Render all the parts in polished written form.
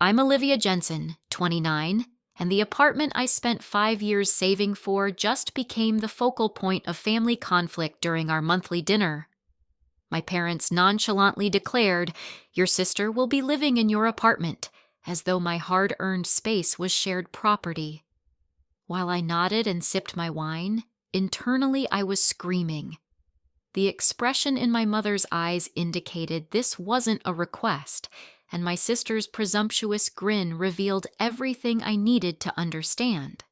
I'm Olivia Jensen, 29, and the apartment I spent 5 years saving for just became the focal point of family conflict during our monthly dinner. My parents nonchalantly declared, "Your sister will be living in your apartment," as though my hard-earned space was shared property. While I nodded and sipped my wine, internally I was screaming. The expression in my mother's eyes indicated this wasn't a request, and my sister's presumptuous grin revealed everything I needed to understand.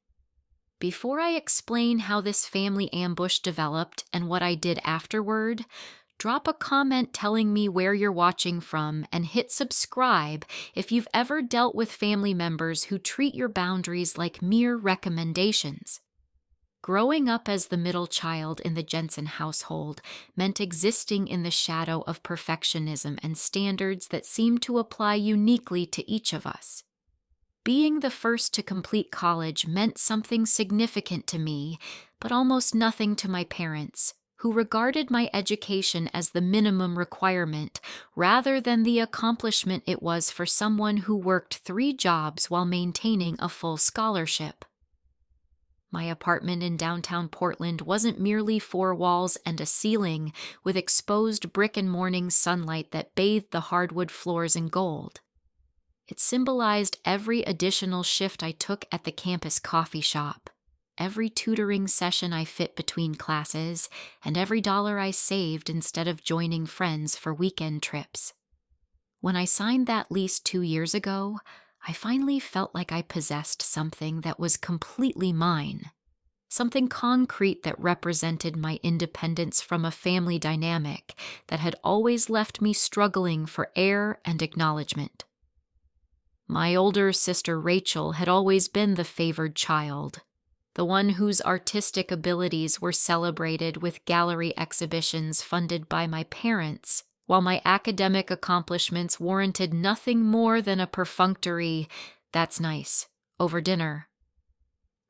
Before I explain how this family ambush developed and what I did afterward, drop a comment telling me where you're watching from and hit subscribe if you've ever dealt with family members who treat your boundaries like mere recommendations. Growing up as the middle child in the Jensen household meant existing in the shadow of perfectionism and standards that seemed to apply uniquely to each of us. Being the first to complete college meant something significant to me, but almost nothing to my parents, who regarded my education as the minimum requirement rather than the accomplishment it was for someone who worked 3 jobs while maintaining a full scholarship. My apartment in downtown Portland wasn't merely 4 walls and a ceiling with exposed brick and morning sunlight that bathed the hardwood floors in gold. It symbolized every additional shift I took at the campus coffee shop, every tutoring session I fit between classes, and every dollar I saved instead of joining friends for weekend trips. When I signed that lease 2 years ago, I finally felt like I possessed something that was completely mine, something concrete that represented my independence from a family dynamic that had always left me struggling for air and acknowledgement. My older sister Rachel had always been the favored child, the one whose artistic abilities were celebrated with gallery exhibitions funded by my parents, while my academic accomplishments warranted nothing more than a perfunctory, "That's nice," over dinner.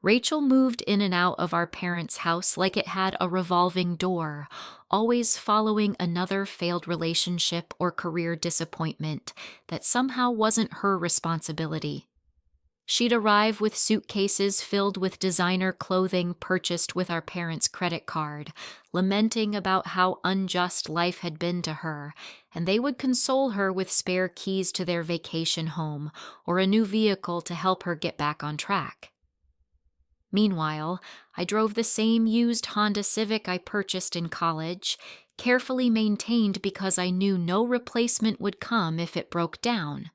Rachel moved in and out of our parents' house like it had a revolving door, always following another failed relationship or career disappointment that somehow wasn't her responsibility. She'd arrive with suitcases filled with designer clothing purchased with our parents' credit card, lamenting about how unjust life had been to her, and they would console her with spare keys to their vacation home or a new vehicle to help her get back on track. Meanwhile, I drove the same used Honda Civic I purchased in college, carefully maintained because I knew no replacement would come if it broke down.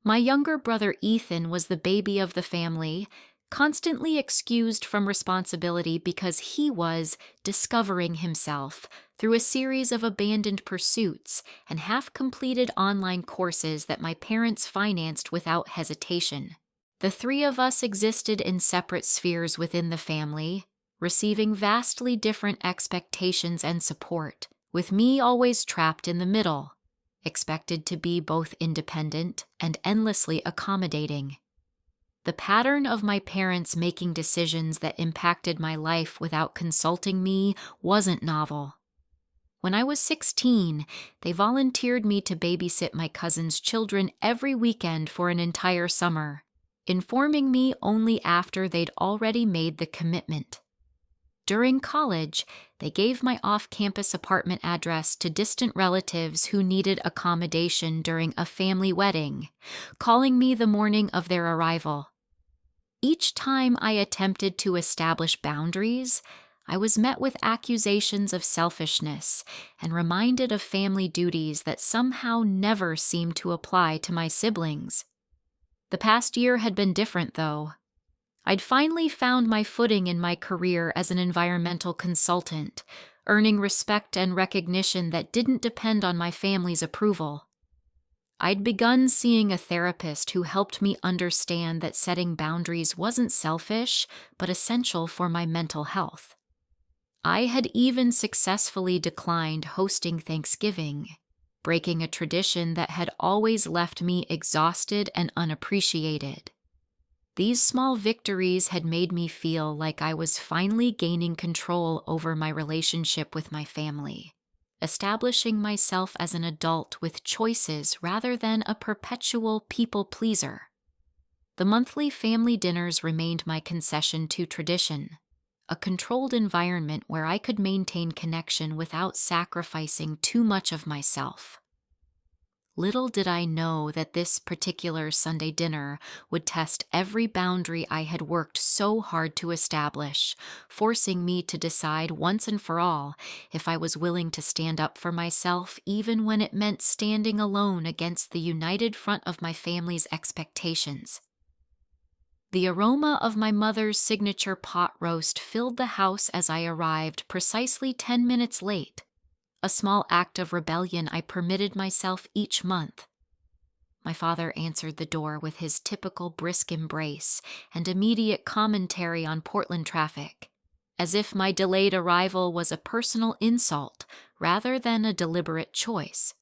My younger brother Ethan was the baby of the family, constantly excused from responsibility because he was discovering himself through a series of abandoned pursuits and half-completed online courses that my parents financed without hesitation. The 3 of us existed in separate spheres within the family, receiving vastly different expectations and support, with me always trapped in the middle, expected to be both independent and endlessly accommodating. The pattern of my parents making decisions that impacted my life without consulting me wasn't novel. When I was 16, they volunteered me to babysit my cousin's children every weekend for an entire summer, informing me only after they'd already made the commitment. During college, they gave my off-campus apartment address to distant relatives who needed accommodation during a family wedding, calling me the morning of their arrival. Each time I attempted to establish boundaries, I was met with accusations of selfishness and reminded of family duties that somehow never seemed to apply to my siblings. The past year had been different, though. I'd finally found my footing in my career as an environmental consultant, earning respect and recognition that didn't depend on my family's approval. I'd begun seeing a therapist who helped me understand that setting boundaries wasn't selfish, but essential for my mental health. I had even successfully declined hosting Thanksgiving, breaking a tradition that had always left me exhausted and unappreciated. These small victories had made me feel like I was finally gaining control over my relationship with my family. establishing myself as an adult with choices rather than a perpetual people pleaser. The monthly family dinners remained my concession to tradition, a controlled environment where I could maintain connection without sacrificing too much of myself. Little did I know that this particular Sunday dinner would test every boundary I had worked so hard to establish, forcing me to decide once and for all if I was willing to stand up for myself, even when it meant standing alone against the united front of my family's expectations. The aroma of my mother's signature pot roast filled the house as I arrived precisely 10 minutes late, a small act of rebellion I permitted myself each month. My father answered the door with his typical brisk embrace and immediate commentary on Portland traffic, as if my delayed arrival was a personal insult rather than a deliberate choice.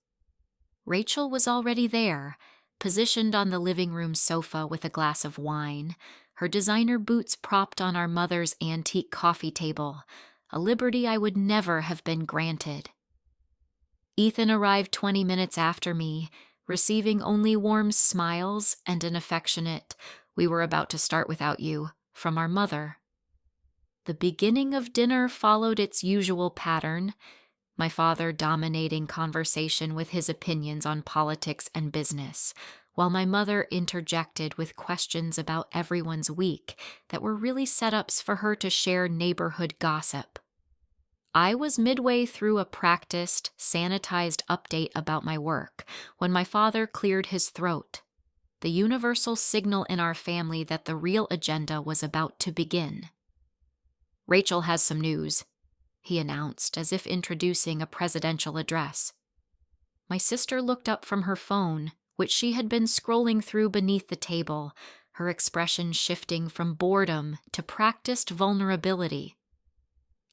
Rachel was already there, positioned on the living room sofa with a glass of wine, her designer boots propped on our mother's antique coffee table, a liberty I would never have been granted. Ethan arrived 20 minutes after me, receiving only warm smiles and an affectionate, "We were about to start without you," from our mother. The beginning of dinner followed its usual pattern, my father dominating conversation with his opinions on politics and business, while my mother interjected with questions about everyone's week that were really setups for her to share neighborhood gossip. I was midway through a practiced, sanitized update about my work when my father cleared his throat, the universal signal in our family that the real agenda was about to begin. "Rachel has some news," he announced, as if introducing a presidential address. My sister looked up from her phone, which she had been scrolling through beneath the table, her expression shifting from boredom to practiced vulnerability.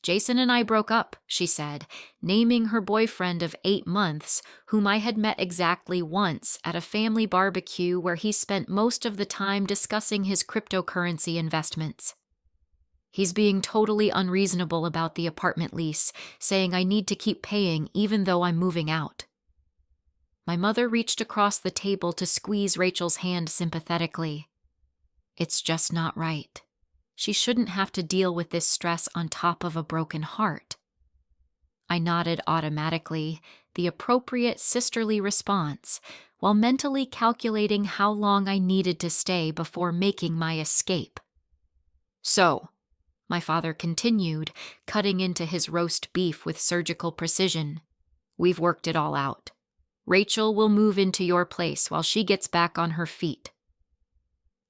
"Jason and I broke up," she said, naming her boyfriend of 8 months, whom I had met exactly once at a family barbecue where he spent most of the time discussing his cryptocurrency investments. "He's being totally unreasonable about the apartment lease, saying I need to keep paying even though I'm moving out." My mother reached across the table to squeeze Rachel's hand sympathetically. "It's just not right. She shouldn't have to deal with this stress on top of a broken heart." I nodded automatically, the appropriate sisterly response, while mentally calculating how long I needed to stay before making my escape. "So," my father continued, cutting into his roast beef with surgical precision, "we've worked it all out. Rachel will move into your place while she gets back on her feet."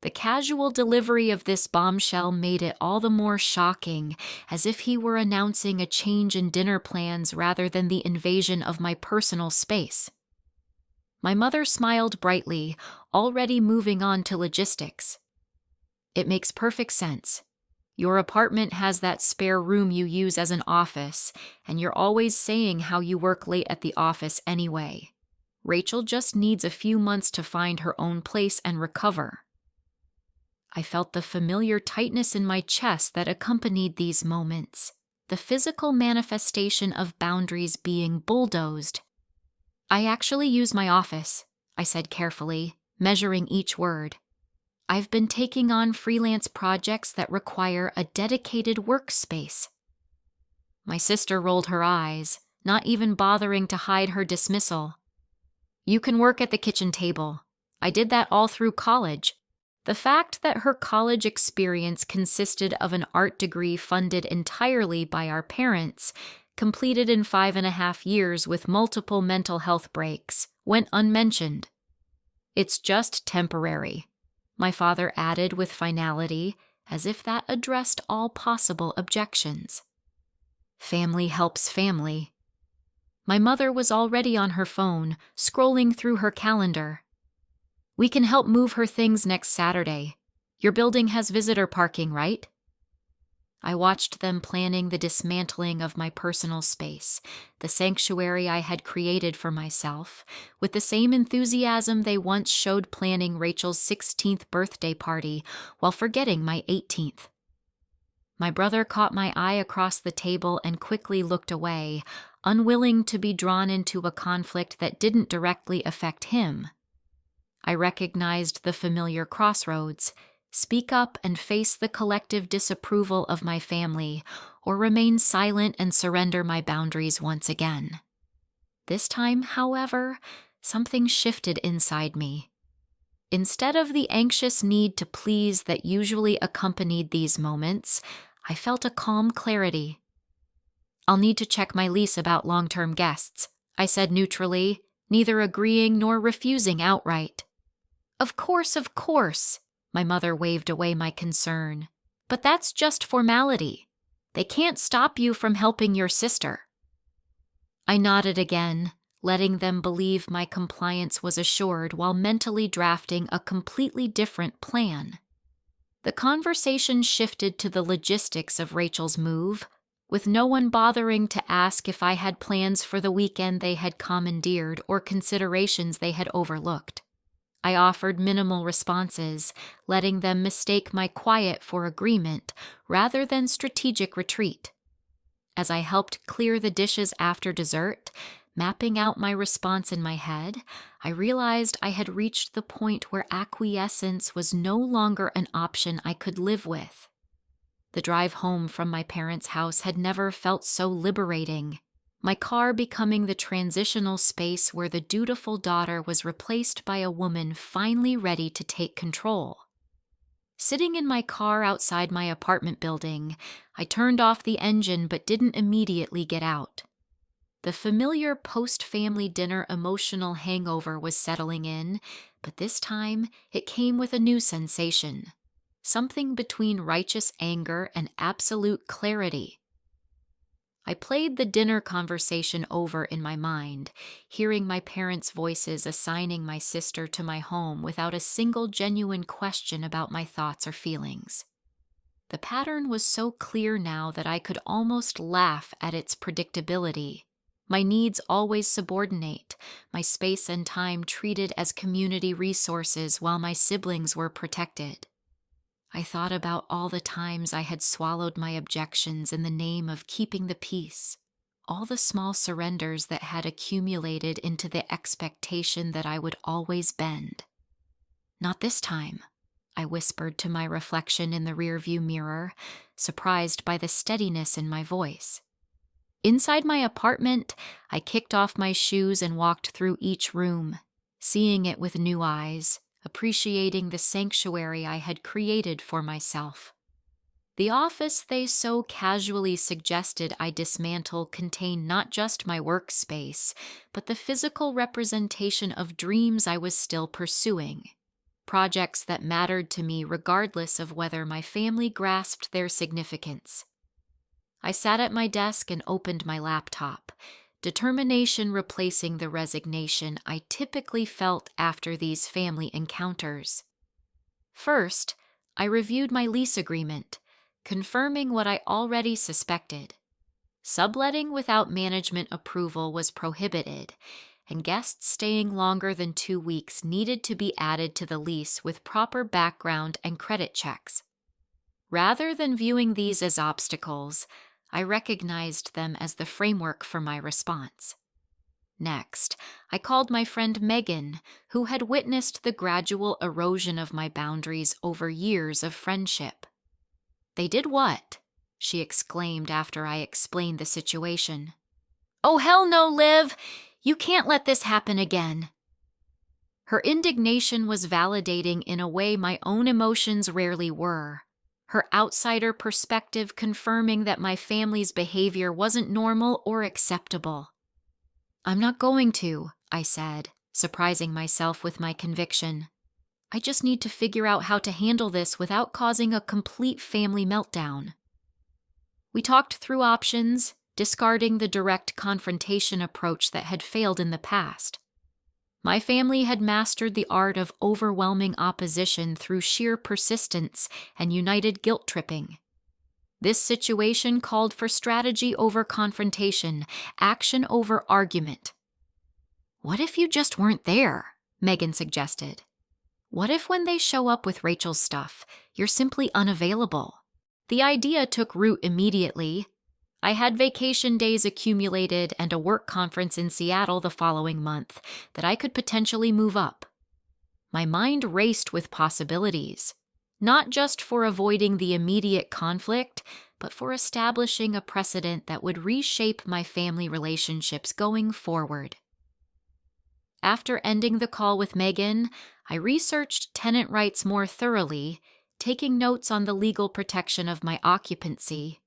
The casual delivery of this bombshell made it all the more shocking, as if he were announcing a change in dinner plans rather than the invasion of my personal space. My mother smiled brightly, already moving on to logistics. "It makes perfect sense. Your apartment has that spare room you use as an office, and you're always saying how you work late at the office anyway. Rachel just needs a few months to find her own place and recover." I felt the familiar tightness in my chest that accompanied these moments, the physical manifestation of boundaries being bulldozed. "I actually use my office," I said carefully, measuring each word. "I've been taking on freelance projects that require a dedicated workspace." My sister rolled her eyes, not even bothering to hide her dismissal. "You can work at the kitchen table. I did that all through college." The fact that her college experience consisted of an art degree funded entirely by our parents, completed in 5.5 years with multiple mental health breaks, went unmentioned. "It's just temporary," my father added with finality, as if that addressed all possible objections. Family helps family. My mother was already on her phone, scrolling through her calendar. "We can help move her things next Saturday. Your building has visitor parking, right?" I watched them planning the dismantling of my personal space, the sanctuary I had created for myself, with the same enthusiasm they once showed planning Rachel's 16th birthday party while forgetting my 18th. My brother caught my eye across the table and quickly looked away, unwilling to be drawn into a conflict that didn't directly affect him. I recognized the familiar crossroads: speak up and face the collective disapproval of my family, or remain silent and surrender my boundaries once again. This time, however, something shifted inside me. Instead of the anxious need to please that usually accompanied these moments, I felt a calm clarity. "I'll need to check my lease about long-term guests," I said neutrally, neither agreeing nor refusing outright. Of course," my mother waved away my concern. "But that's just formality. They can't stop you from helping your sister." I nodded again, letting them believe my compliance was assured while mentally drafting a completely different plan. The conversation shifted to the logistics of Rachel's move, with no one bothering to ask if I had plans for the weekend they had commandeered or considerations they had overlooked. I offered minimal responses, letting them mistake my quiet for agreement rather than strategic retreat. As I helped clear the dishes after dessert, mapping out my response in my head, I realized I had reached the point where acquiescence was no longer an option I could live with. The drive home from my parents' house had never felt so liberating, my car becoming the transitional space where the dutiful daughter was replaced by a woman finally ready to take control. Sitting in my car outside my apartment building, I turned off the engine but didn't immediately get out. The familiar post-family dinner emotional hangover was settling in, but this time it came with a new sensation, something between righteous anger and absolute clarity. I played the dinner conversation over in my mind, hearing my parents' voices assigning my sister to my home without a single genuine question about my thoughts or feelings. The pattern was so clear now that I could almost laugh at its predictability. My needs always subordinate, my space and time treated as community resources while my siblings were protected. I thought about all the times I had swallowed my objections in the name of keeping the peace, all the small surrenders that had accumulated into the expectation that I would always bend. "Not this time," I whispered to my reflection in the rearview mirror, surprised by the steadiness in my voice. Inside my apartment, I kicked off my shoes and walked through each room, seeing it with new eyes, appreciating the sanctuary I had created for myself. The office they so casually suggested I dismantle contained not just my workspace, but the physical representation of dreams I was still pursuing, projects that mattered to me regardless of whether my family grasped their significance. I sat at my desk and opened my laptop, determination replacing the resignation I typically felt after these family encounters. First, I reviewed my lease agreement, confirming what I already suspected. Subletting without management approval was prohibited, and guests staying longer than 2 weeks needed to be added to the lease with proper background and credit checks. Rather than viewing these as obstacles, I recognized them as the framework for my response. Next, I called my friend Megan, who had witnessed the gradual erosion of my boundaries over years of friendship. "They did what?" she exclaimed after I explained the situation. "Oh, hell no, Liv! You can't let this happen again." Her indignation was validating in a way my own emotions rarely were. Her outsider perspective confirming that my family's behavior wasn't normal or acceptable. "I'm not going to," I said, surprising myself with my conviction. "I just need to figure out how to handle this without causing a complete family meltdown." We talked through options, discarding the direct confrontation approach that had failed in the past. My family had mastered the art of overwhelming opposition through sheer persistence and united guilt-tripping. This situation called for strategy over confrontation, action over argument. "What if you just weren't there?" Megan suggested. "What if when they show up with Rachel's stuff, you're simply unavailable? The idea took root immediately. I had vacation days accumulated and a work conference in Seattle the following month that I could potentially move up. My mind raced with possibilities, not just for avoiding the immediate conflict, but for establishing a precedent that would reshape my family relationships going forward. After ending the call with Megan, I researched tenant rights more thoroughly, taking notes on the legal protection of my occupancy.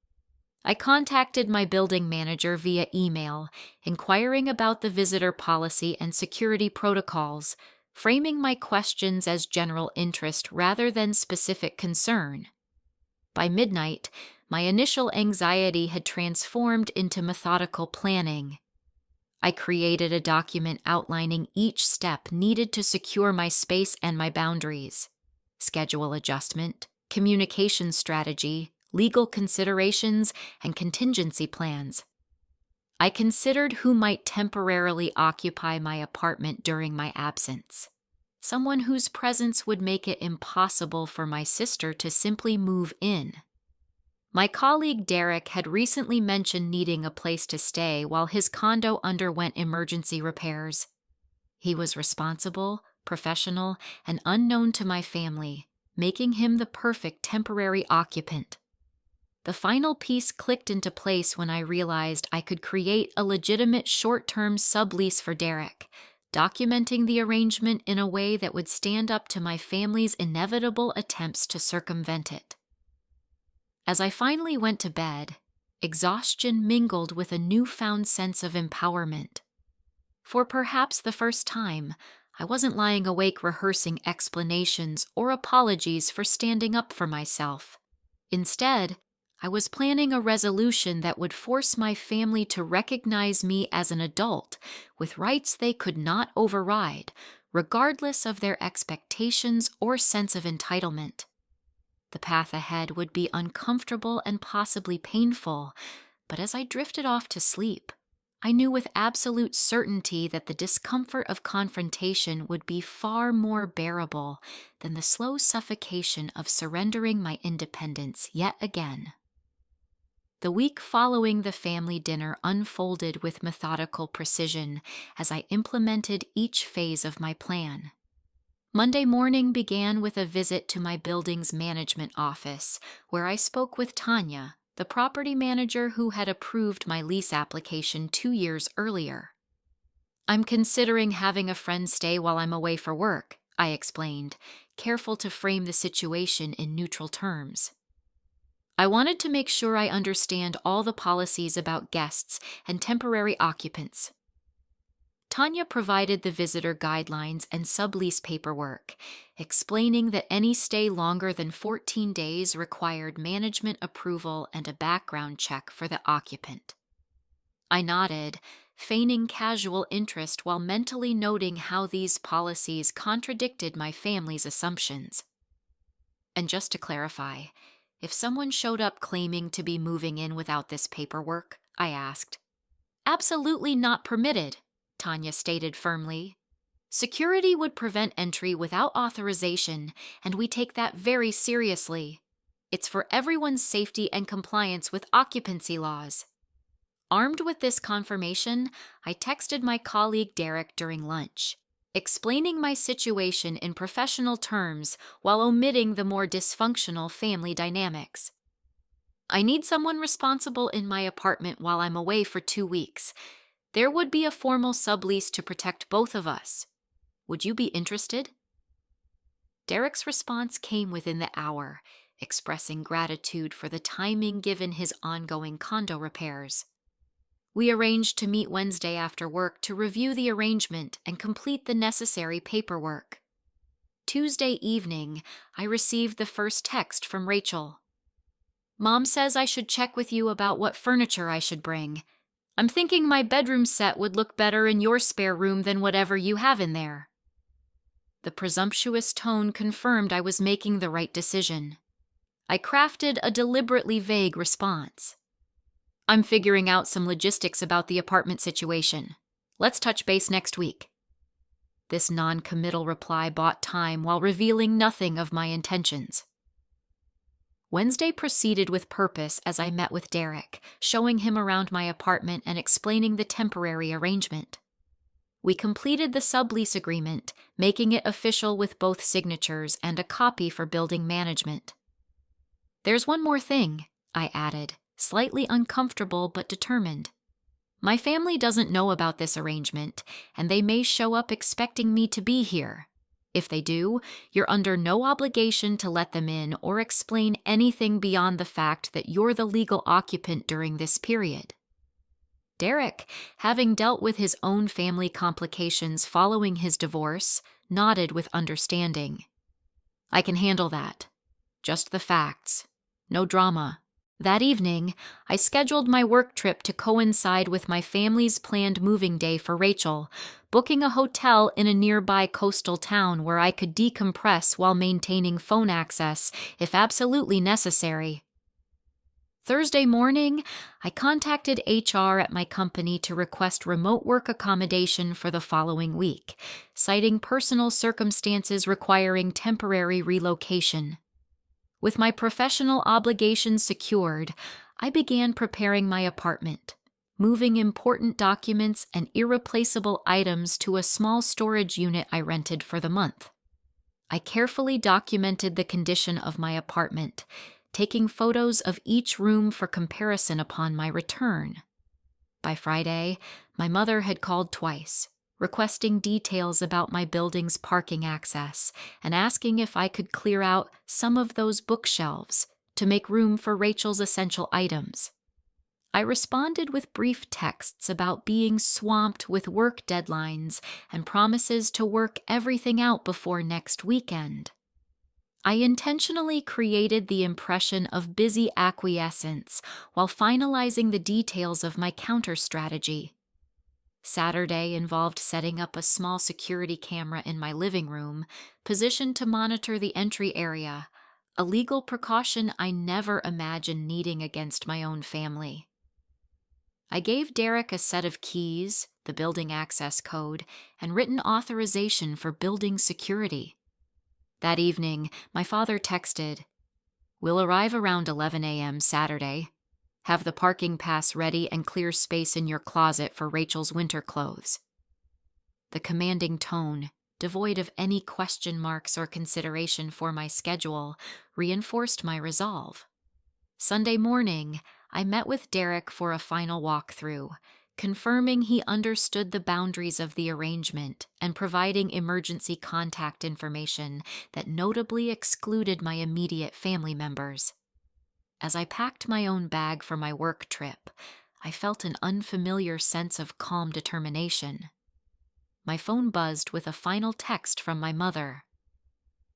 I contacted my building manager via email, inquiring about the visitor policy and security protocols, framing my questions as general interest rather than specific concern. By midnight, my initial anxiety had transformed into methodical planning. I created a document outlining each step needed to secure my space and my boundaries: schedule adjustment, communication strategy, legal considerations, and contingency plans. I considered who might temporarily occupy my apartment during my absence. Someone whose presence would make it impossible for my sister to simply move in. My colleague Derek had recently mentioned needing a place to stay while his condo underwent emergency repairs. He was responsible, professional, and unknown to my family, making him the perfect temporary occupant. The final piece clicked into place when I realized I could create a legitimate short-term sublease for Derek, documenting the arrangement in a way that would stand up to my family's inevitable attempts to circumvent it. As I finally went to bed, exhaustion mingled with a newfound sense of empowerment. For perhaps the first time, I wasn't lying awake rehearsing explanations or apologies for standing up for myself. Instead, I was planning a resolution that would force my family to recognize me as an adult with rights they could not override, regardless of their expectations or sense of entitlement. The path ahead would be uncomfortable and possibly painful, but as I drifted off to sleep, I knew with absolute certainty that the discomfort of confrontation would be far more bearable than the slow suffocation of surrendering my independence yet again. The week following the family dinner unfolded with methodical precision as I implemented each phase of my plan. Monday morning began with a visit to my building's management office, where I spoke with Tanya, the property manager who had approved my lease application 2 years earlier. "I'm considering having a friend stay while I'm away for work," I explained, careful to frame the situation in neutral terms. I wanted to make sure I understand all the policies about guests and temporary occupants. Tanya provided the visitor guidelines and sublease paperwork, explaining that any stay longer than 14 days required management approval and a background check for the occupant. I nodded, feigning casual interest while mentally noting how these policies contradicted my family's assumptions. And just to clarify, if someone showed up claiming to be moving in without this paperwork, I asked. "Absolutely not permitted," Tanya stated firmly. "Security would prevent entry without authorization, and we take that very seriously. It's for everyone's safety and compliance with occupancy laws." Armed with this confirmation, I texted my colleague Derek during lunch, explaining my situation in professional terms while omitting the more dysfunctional family dynamics. "I need someone responsible in my apartment while I'm away for 2 weeks. There would be a formal sublease to protect both of us. Would you be interested?" Derek's response came within the hour, expressing gratitude for the timing given his ongoing condo repairs. We arranged to meet Wednesday after work to review the arrangement and complete the necessary paperwork. Tuesday evening, I received the first text from Rachel. "Mom says I should check with you about what furniture I should bring. I'm thinking my bedroom set would look better in your spare room than whatever you have in there." The presumptuous tone confirmed I was making the right decision. I crafted a deliberately vague response. "I'm figuring out some logistics about the apartment situation. Let's touch base next week." This non-committal reply bought time while revealing nothing of my intentions. Wednesday proceeded with purpose as I met with Derek, showing him around my apartment and explaining the temporary arrangement. We completed the sublease agreement, making it official with both signatures and a copy for building management. "There's one more thing," I added, slightly uncomfortable but determined. "My family doesn't know about this arrangement, and they may show up expecting me to be here. If they do, you're under no obligation to let them in or explain anything beyond the fact that you're the legal occupant during this period." Derek, having dealt with his own family complications following his divorce, nodded with understanding. "I can handle that. Just the facts. No drama." That evening, I scheduled my work trip to coincide with my family's planned moving day for Rachel, booking a hotel in a nearby coastal town where I could decompress while maintaining phone access if absolutely necessary. Thursday morning, I contacted HR at my company to request remote work accommodation for the following week, citing personal circumstances requiring temporary relocation. With my professional obligations secured, I began preparing my apartment, moving important documents and irreplaceable items to a small storage unit I rented for the month. I carefully documented the condition of my apartment, taking photos of each room for comparison upon my return. By Friday, my mother had called twice, requesting details about my building's parking access and asking if I could clear out some of those bookshelves to make room for Rachel's essential items. I responded with brief texts about being swamped with work deadlines and promises to work everything out before next weekend. I intentionally created the impression of busy acquiescence while finalizing the details of my counter strategy. Saturday involved setting up a small security camera in my living room, positioned to monitor the entry area, a legal precaution I never imagined needing against my own family. I gave Derek a set of keys, the building access code, and written authorization for building security. That evening, my father texted, "We'll arrive around 11 a.m. Saturday. Have the parking pass ready and clear space in your closet for Rachel's winter clothes." The commanding tone, devoid of any question marks or consideration for my schedule, reinforced my resolve. Sunday morning, I met with Derek for a final walkthrough, confirming he understood the boundaries of the arrangement and providing emergency contact information that notably excluded my immediate family members. As I packed my own bag for my work trip, I felt an unfamiliar sense of calm determination. My phone buzzed with a final text from my mother.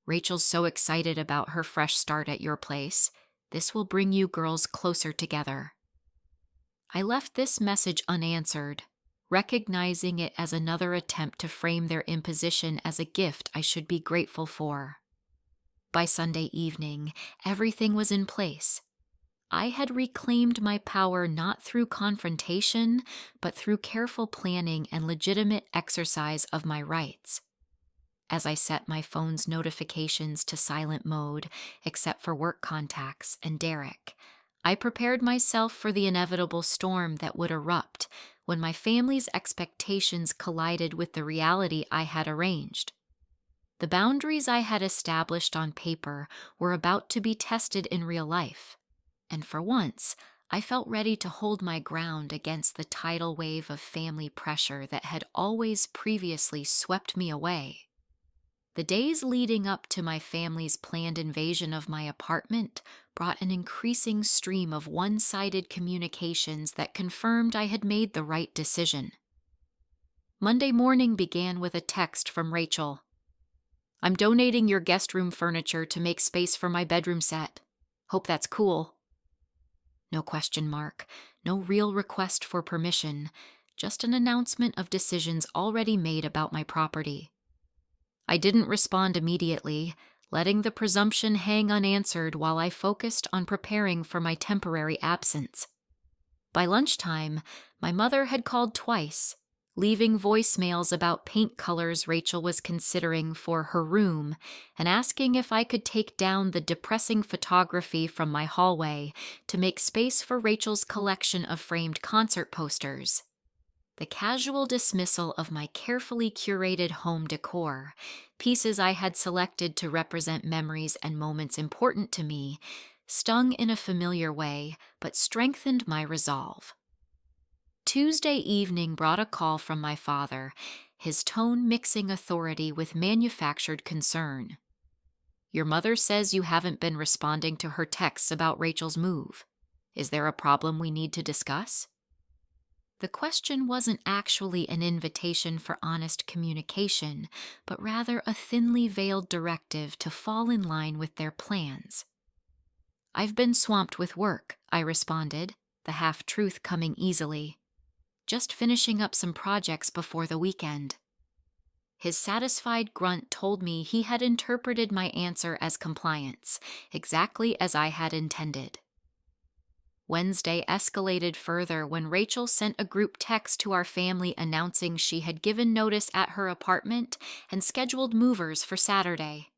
"Rachel's so excited about her fresh start at your place. This will bring you girls closer together." I left this message unanswered, recognizing it as another attempt to frame their imposition as a gift I should be grateful for. By Sunday evening, everything was in place. I had reclaimed my power not through confrontation, but through careful planning and legitimate exercise of my rights. As I set my phone's notifications to silent mode, except for work contacts and Derek, I prepared myself for the inevitable storm that would erupt when my family's expectations collided with the reality I had arranged. The boundaries I had established on paper were about to be tested in real life, and for once, I felt ready to hold my ground against the tidal wave of family pressure that had always previously swept me away. The days leading up to my family's planned invasion of my apartment brought an increasing stream of one-sided communications that confirmed I had made the right decision. Monday morning began with a text from Rachel. "I'm donating your guest room furniture to make space for my bedroom set. Hope that's cool." No question mark, no real request for permission, just an announcement of decisions already made about my property. I didn't respond immediately, letting the presumption hang unanswered while I focused on preparing for my temporary absence. By lunchtime, my mother had called twice, leaving voicemails about paint colors Rachel was considering for her room and asking if I could take down the depressing photography from my hallway to make space for Rachel's collection of framed concert posters. The casual dismissal of my carefully curated home decor, pieces I had selected to represent memories and moments important to me, stung in a familiar way but strengthened my resolve. Tuesday evening brought a call from my father, his tone mixing authority with manufactured concern. "Your mother says you haven't been responding to her texts about Rachel's move. Is there a problem we need to discuss?" The question wasn't actually an invitation for honest communication, but rather a thinly veiled directive to fall in line with their plans. "I've been swamped with work," I responded, the half-truth coming easily. "Just finishing up some projects before the weekend." His satisfied grunt told me he had interpreted my answer as compliance, exactly as I had intended. Wednesday escalated further when Rachel sent a group text to our family announcing she had given notice at her apartment and scheduled movers for Saturday.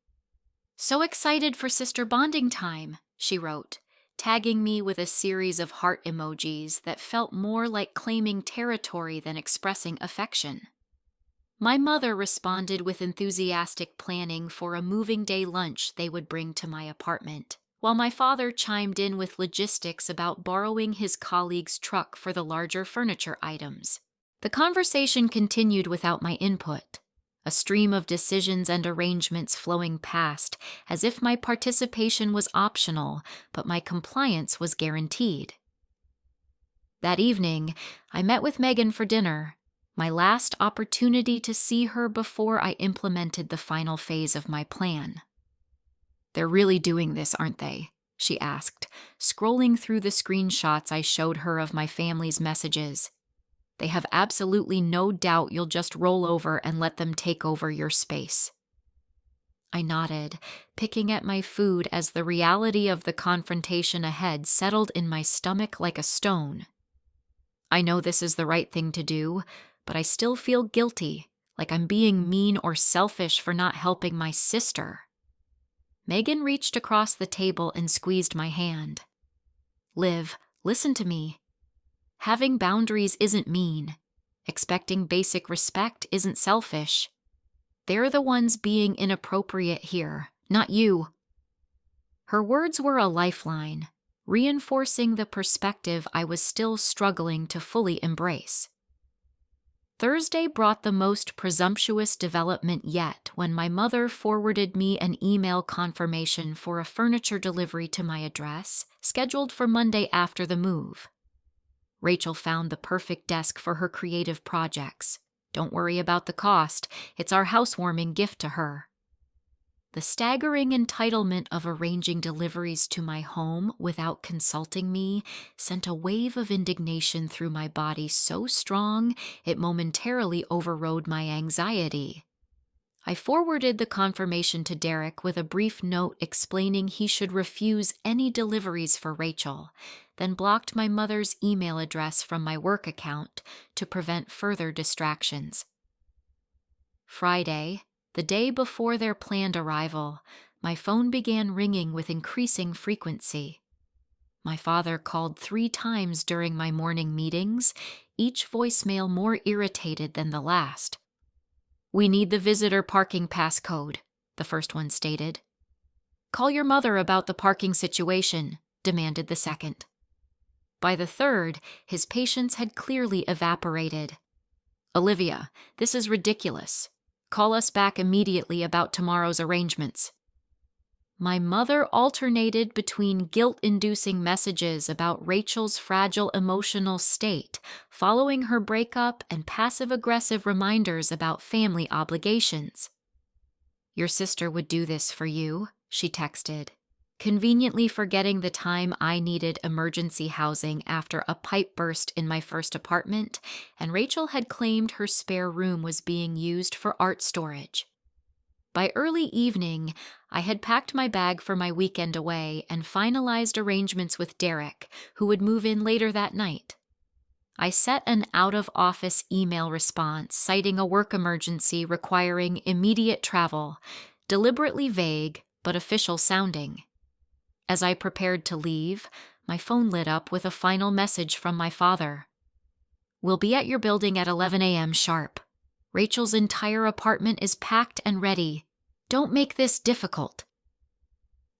"So excited for sister bonding time," she wrote, tagging me with a series of heart emojis that felt more like claiming territory than expressing affection. My mother responded with enthusiastic planning for a moving day lunch they would bring to my apartment, while my father chimed in with logistics about borrowing his colleague's truck for the larger furniture items. The conversation continued without my input, a stream of decisions and arrangements flowing past as if my participation was optional, but my compliance was guaranteed. That evening, I met with Megan for dinner, my last opportunity to see her before I implemented the final phase of my plan. "They're really doing this, aren't they?" she asked, scrolling through the screenshots I showed her of my family's messages. "They have absolutely no doubt you'll just roll over and let them take over your space." I nodded, picking at my food as the reality of the confrontation ahead settled in my stomach like a stone. I know this is the right thing to do, but I still feel guilty, like I'm being mean or selfish for not helping my sister. Megan reached across the table and squeezed my hand. "Liv, listen to me. Having boundaries isn't mean. Expecting basic respect isn't selfish. They're the ones being inappropriate here, not you." Her words were a lifeline, reinforcing the perspective I was still struggling to fully embrace. Thursday brought the most presumptuous development yet when my mother forwarded me an email confirmation for a furniture delivery to my address, scheduled for Monday after the move. "Rachel found the perfect desk for her creative projects. Don't worry about the cost. It's our housewarming gift to her." The staggering entitlement of arranging deliveries to my home without consulting me sent a wave of indignation through my body so strong it momentarily overrode my anxiety. I forwarded the confirmation to Derek with a brief note explaining he should refuse any deliveries for Rachel, then blocked my mother's email address from my work account to prevent further distractions. Friday, the day before their planned arrival, my phone began ringing with increasing frequency. My father called 3 times during my morning meetings, each voicemail more irritated than the last. "We need the visitor parking pass code," the first one stated. "Call your mother about the parking situation," demanded the second. By the third, his patience had clearly evaporated. "Olivia, this is ridiculous. Call us back immediately about tomorrow's arrangements." My mother alternated between guilt-inducing messages about Rachel's fragile emotional state following her breakup and passive-aggressive reminders about family obligations. "Your sister would do this for you," she texted, conveniently forgetting the time I needed emergency housing after a pipe burst in my first apartment, and Rachel had claimed her spare room was being used for art storage. By early evening, I had packed my bag for my weekend away and finalized arrangements with Derek, who would move in later that night. I set an out-of-office email response citing a work emergency requiring immediate travel, deliberately vague but official sounding. As I prepared to leave, my phone lit up with a final message from my father. "We'll be at your building at 11 a.m. sharp. Rachel's entire apartment is packed and ready. Don't make this difficult."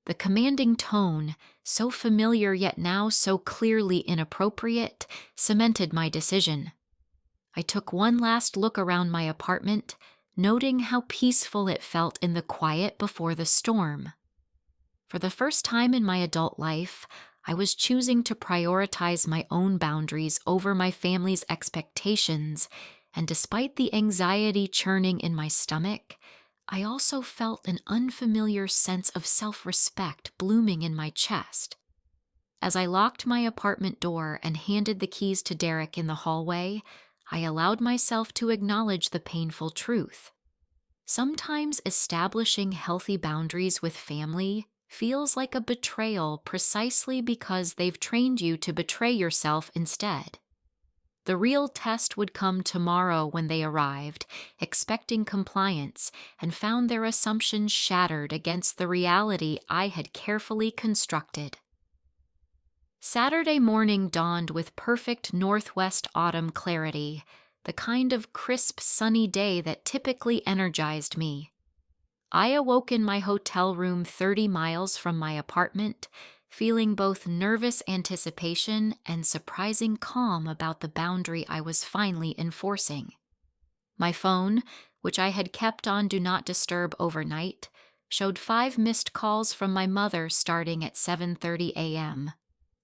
The commanding tone, so familiar yet now so clearly inappropriate, cemented my decision. I took one last look around my apartment, noting how peaceful it felt in the quiet before the storm. For the first time in my adult life, I was choosing to prioritize my own boundaries over my family's expectations, and despite the anxiety churning in my stomach, I also felt an unfamiliar sense of self-respect blooming in my chest. As I locked my apartment door and handed the keys to Derek in the hallway, I allowed myself to acknowledge the painful truth. Sometimes establishing healthy boundaries with family feels like a betrayal precisely because they've trained you to betray yourself instead. The real test would come tomorrow when they arrived, expecting compliance, and found their assumptions shattered against the reality I had carefully constructed. Saturday morning dawned with perfect northwest autumn clarity, the kind of crisp, sunny day that typically energized me. I awoke in my hotel room 30 miles from my apartment, feeling both nervous anticipation and surprising calm about the boundary I was finally enforcing. My phone, which I had kept on Do Not Disturb overnight, showed 5 missed calls from my mother starting at 7:30 a.m.,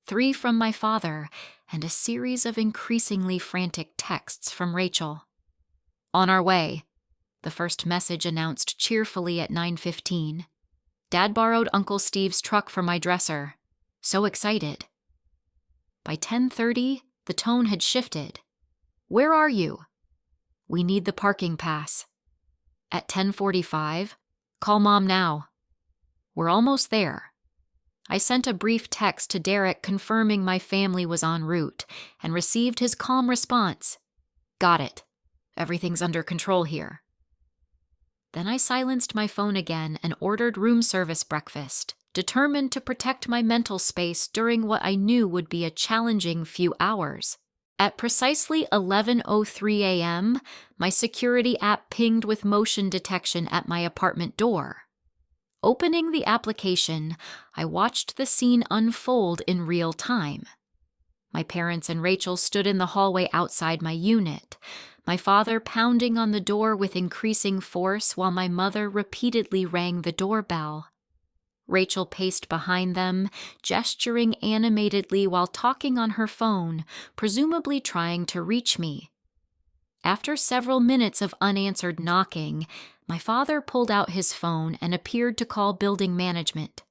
3 from my father, and a series of increasingly frantic texts from Rachel. "On our way," the first message announced cheerfully at 9:15. "Dad borrowed Uncle Steve's truck for my dresser. So excited." By 10:30, the tone had shifted. "Where are you?" "We need the parking pass." At 10:45, "Call Mom now." "We're almost there." I sent a brief text to Derek confirming my family was en route and received his calm response. "Got it. Everything's under control here." Then I silenced my phone again and ordered room service breakfast, determined to protect my mental space during what I knew would be a challenging few hours. At precisely 11:03 a.m., my security app pinged with motion detection at my apartment door. Opening the application, I watched the scene unfold in real time. My parents and Rachel stood in the hallway outside my unit, my father pounding on the door with increasing force while my mother repeatedly rang the doorbell. Rachel paced behind them, gesturing animatedly while talking on her phone, presumably trying to reach me. After several minutes of unanswered knocking, my father pulled out his phone and appeared to call building management.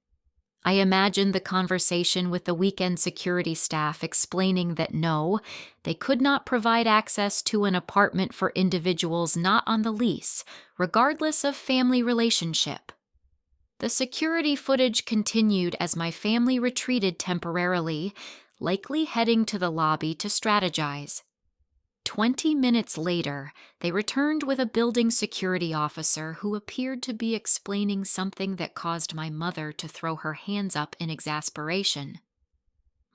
I imagined the conversation with the weekend security staff explaining that no, they could not provide access to an apartment for individuals not on the lease, regardless of family relationship. The security footage continued as my family retreated temporarily, likely heading to the lobby to strategize. 20 minutes later, they returned with a building security officer who appeared to be explaining something that caused my mother to throw her hands up in exasperation.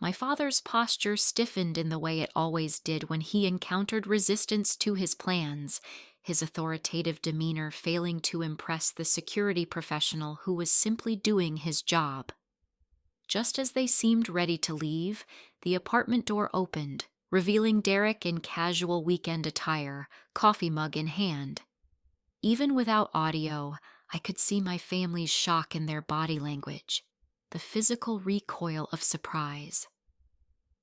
My father's posture stiffened in the way it always did when he encountered resistance to his plans, his authoritative demeanor failing to impress the security professional who was simply doing his job. Just as they seemed ready to leave, the apartment door opened, revealing Derek in casual weekend attire, coffee mug in hand. Even without audio, I could see my family's shock in their body language, the physical recoil of surprise.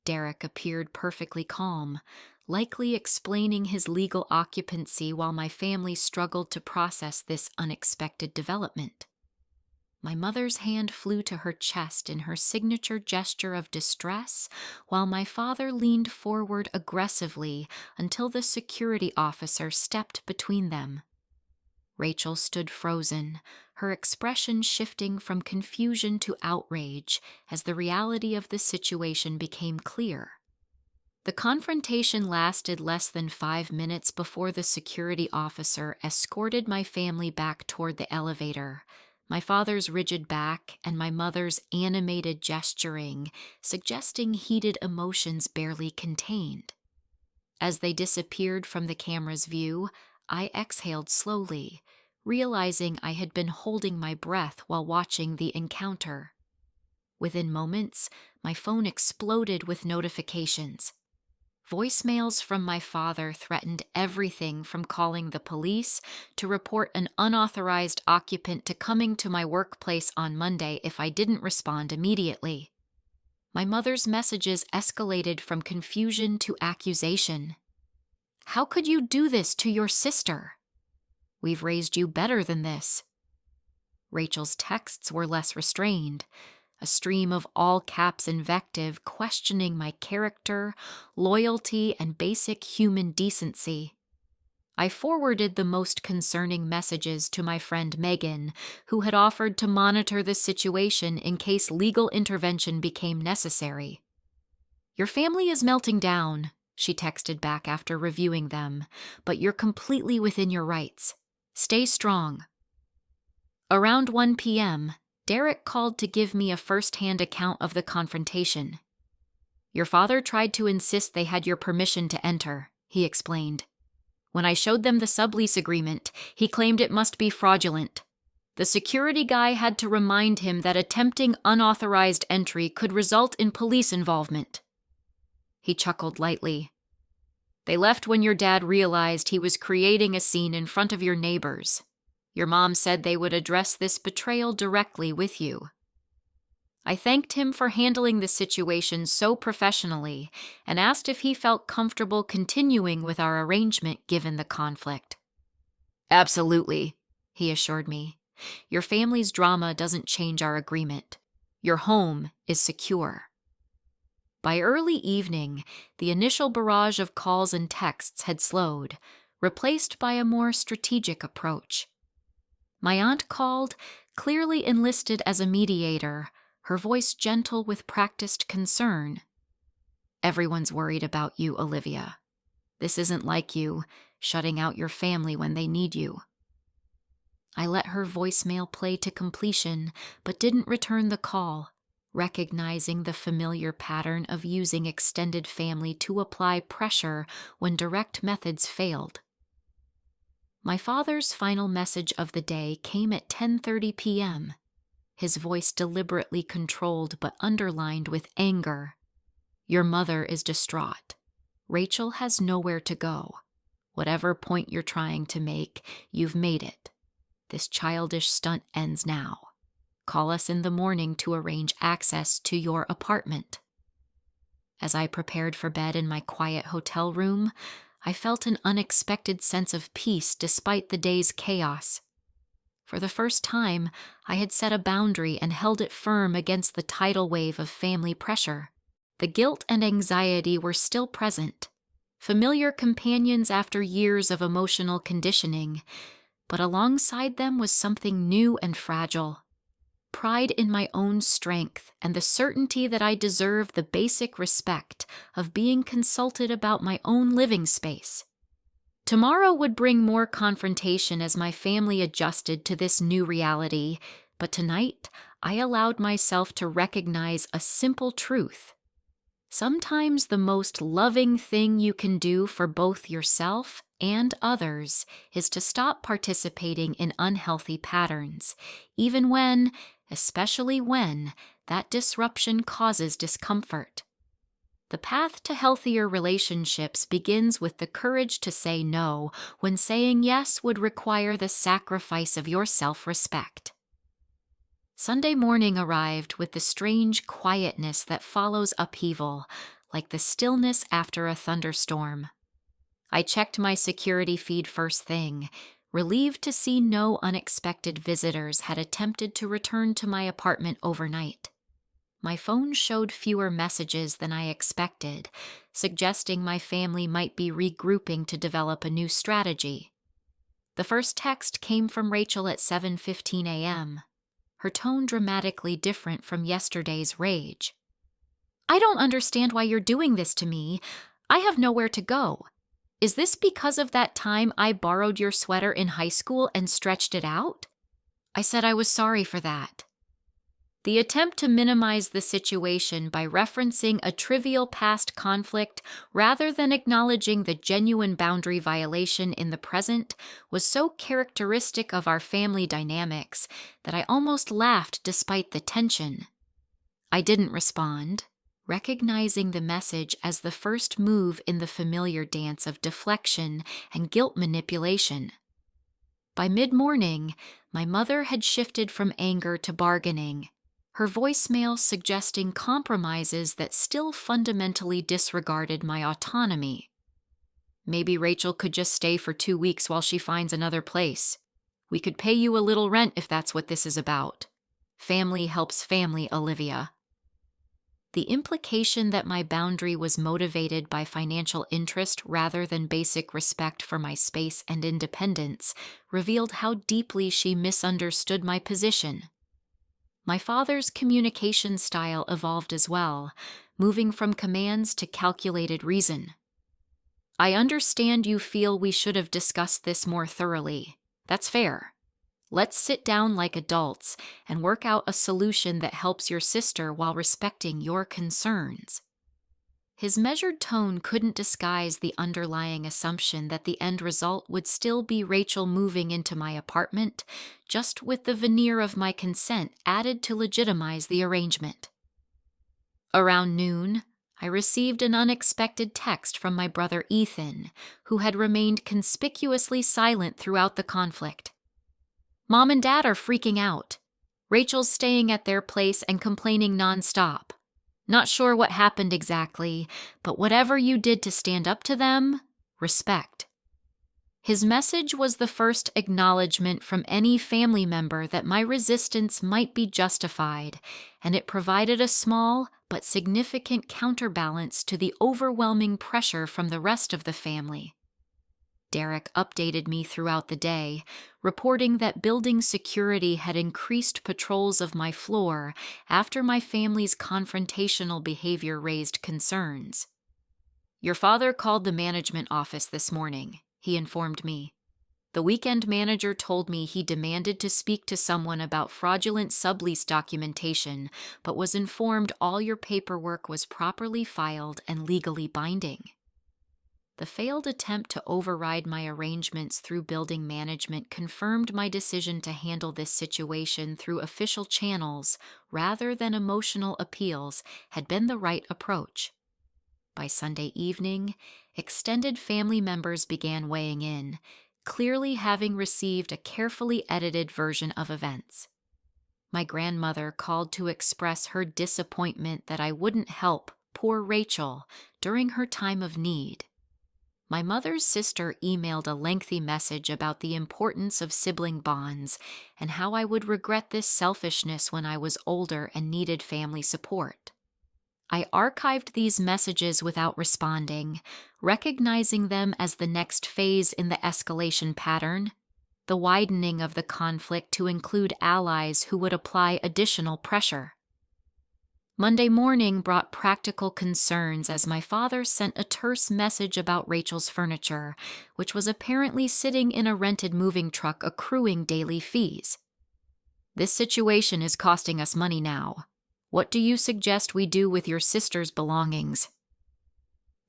Derek appeared perfectly calm, likely explaining his legal occupancy while my family struggled to process this unexpected development. My mother's hand flew to her chest in her signature gesture of distress, while my father leaned forward aggressively until the security officer stepped between them. Rachel stood frozen, her expression shifting from confusion to outrage as the reality of the situation became clear. The confrontation lasted less than 5 minutes before the security officer escorted my family back toward the elevator. My father's rigid back and my mother's animated gesturing, suggesting heated emotions barely contained. As they disappeared from the camera's view, I exhaled slowly, realizing I had been holding my breath while watching the encounter. Within moments, my phone exploded with notifications. Voicemails from my father threatened everything from calling the police to report an unauthorized occupant to coming to my workplace on Monday if I didn't respond immediately. My mother's messages escalated from confusion to accusation. "How could you do this to your sister? We've raised you better than this." Rachel's texts were less restrained, a stream of all-caps invective questioning my character, loyalty, and basic human decency. I forwarded the most concerning messages to my friend Megan, who had offered to monitor the situation in case legal intervention became necessary. "Your family is melting down," she texted back after reviewing them, "but you're completely within your rights. Stay strong." Around 1 p.m., Derek called to give me a first-hand account of the confrontation. "Your father tried to insist they had your permission to enter," he explained. "When I showed them the sublease agreement, he claimed it must be fraudulent. The security guy had to remind him that attempting unauthorized entry could result in police involvement." He chuckled lightly. "They left when your dad realized he was creating a scene in front of your neighbors. Your mom said they would address this betrayal directly with you." I thanked him for handling the situation so professionally and asked if he felt comfortable continuing with our arrangement given the conflict. "Absolutely," he assured me. "Your family's drama doesn't change our agreement. Your home is secure." By early evening, the initial barrage of calls and texts had slowed, replaced by a more strategic approach. My aunt called, clearly enlisted as a mediator, her voice gentle with practiced concern. "Everyone's worried about you, Olivia. This isn't like you, shutting out your family when they need you." I let her voicemail play to completion, but didn't return the call, recognizing the familiar pattern of using extended family to apply pressure when direct methods failed. My father's final message of the day came at 10:30 p.m., his voice deliberately controlled but underlined with anger. "Your mother is distraught. Rachel has nowhere to go. Whatever point you're trying to make, you've made it. This childish stunt ends now. Call us in the morning to arrange access to your apartment." As I prepared for bed in my quiet hotel room, I felt an unexpected sense of peace despite the day's chaos. For the first time, I had set a boundary and held it firm against the tidal wave of family pressure. The guilt and anxiety were still present, familiar companions after years of emotional conditioning, but alongside them was something new and fragile. Pride in my own strength and the certainty that I deserved the basic respect of being consulted about my own living space. Tomorrow would bring more confrontation as my family adjusted to this new reality, but tonight I allowed myself to recognize a simple truth. Sometimes the most loving thing you can do for both yourself and others is to stop participating in unhealthy patterns, even when, especially when, that disruption causes discomfort. The path to healthier relationships begins with the courage to say no when saying yes would require the sacrifice of your self-respect. Sunday morning arrived with the strange quietness that follows upheaval, like the stillness after a thunderstorm. I checked my security feed first thing, relieved to see no unexpected visitors had attempted to return to my apartment overnight. My phone showed fewer messages than I expected, suggesting my family might be regrouping to develop a new strategy. The first text came from Rachel at 7:15 a.m., her tone dramatically different from yesterday's rage. "I don't understand why you're doing this to me. I have nowhere to go. Is this because of that time I borrowed your sweater in high school and stretched it out? I said I was sorry for that. The attempt to minimize the situation by referencing a trivial past conflict rather than acknowledging the genuine boundary violation in the present was so characteristic of our family dynamics that I almost laughed despite the tension. I didn't respond, recognizing the message as the first move in the familiar dance of deflection and guilt manipulation. By mid-morning, my mother had shifted from anger to bargaining, her voicemail suggesting compromises that still fundamentally disregarded my autonomy. Maybe Rachel could just stay for 2 weeks while she finds another place. We could pay you a little rent if that's what this is about. Family helps family, Olivia. The implication that my boundary was motivated by financial interest rather than basic respect for my space and independence revealed how deeply she misunderstood my position. My father's communication style evolved as well, moving from commands to calculated reason. I understand you feel we should have discussed this more thoroughly. That's fair. Let's sit down like adults and work out a solution that helps your sister while respecting your concerns. His measured tone couldn't disguise the underlying assumption that the end result would still be Rachel moving into my apartment, just with the veneer of my consent added to legitimize the arrangement. Around noon, I received an unexpected text from my brother Ethan, who had remained conspicuously silent throughout the conflict. Mom and Dad are freaking out. Rachel's staying at their place and complaining nonstop. Not sure what happened exactly, but whatever you did to stand up to them, respect. His message was the first acknowledgement from any family member that my resistance might be justified, and it provided a small but significant counterbalance to the overwhelming pressure from the rest of the family. Derek updated me throughout the day, reporting that building security had increased patrols of my floor after my family's confrontational behavior raised concerns. Your father called the management office this morning, he informed me. The weekend manager told me he demanded to speak to someone about fraudulent sublease documentation, but was informed all your paperwork was properly filed and legally binding. The failed attempt to override my arrangements through building management confirmed my decision to handle this situation through official channels rather than emotional appeals had been the right approach. By Sunday evening, extended family members began weighing in, clearly having received a carefully edited version of events. My grandmother called to express her disappointment that I wouldn't help poor Rachel during her time of need. My mother's sister emailed a lengthy message about the importance of sibling bonds and how I would regret this selfishness when I was older and needed family support. I archived these messages without responding, recognizing them as the next phase in the escalation pattern, the widening of the conflict to include allies who would apply additional pressure. Monday morning brought practical concerns as my father sent a terse message about Rachel's furniture, which was apparently sitting in a rented moving truck accruing daily fees. This situation is costing us money now. What do you suggest we do with your sister's belongings?